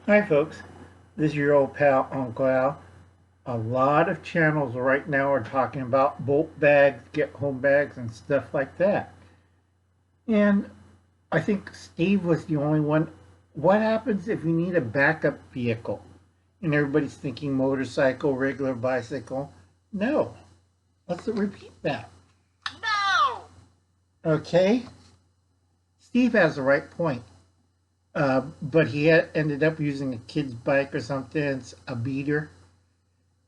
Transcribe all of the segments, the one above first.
Hi folks, this is your old pal Uncle Al. A lot of channels right now are talking about bolt bags, get home bags, and stuff like that. And I think Steve was the only one. What happens if you need a backup vehicle? And everybody's thinking motorcycle, regular bicycle. No. Let's repeat that. No! Okay? Steve has the right point. But he ended up using a kid's bike or something. It's a beater.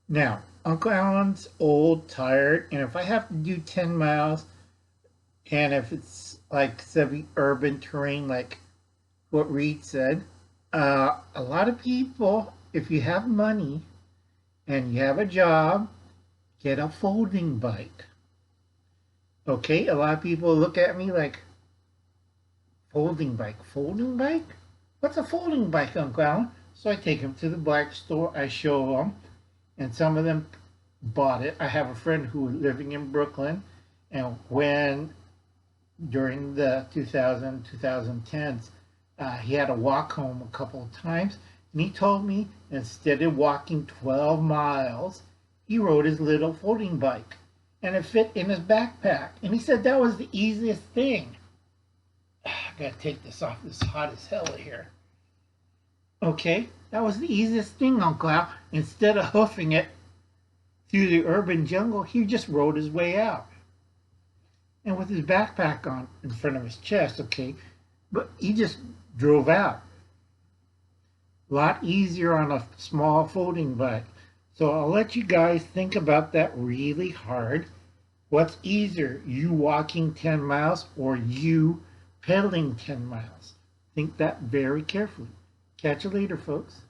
Now, Uncle Alan's old, tired, and if I have to do 10 miles, and if it's like semi-urban terrain, like what Reed said, a lot of people, if you have money and you have a job, get a folding bike. Okay, a lot of people look at me like, folding bike? Folding bike? What's a folding bike, Uncle Alan? So I take them to the bike store, I show them, and some of them bought it. I have a friend who was living in Brooklyn, and when during the 2010s, he had to walk home a couple of times, and he told me instead of walking 12 miles, he rode his little folding bike, and it fit in his backpack. And he said that was the easiest thing. I gotta take this off. It's hot as hell here. Okay, that was the easiest thing, Uncle Al. Instead of hoofing it through the urban jungle, he just rode his way out. And with his backpack on in front of his chest, okay, but he just drove out. A lot easier on a small folding bike. So I'll let you guys think about that really hard. What's easier, you walking 10 miles or you pedaling 10 miles? Think that very carefully. Catch you later, folks.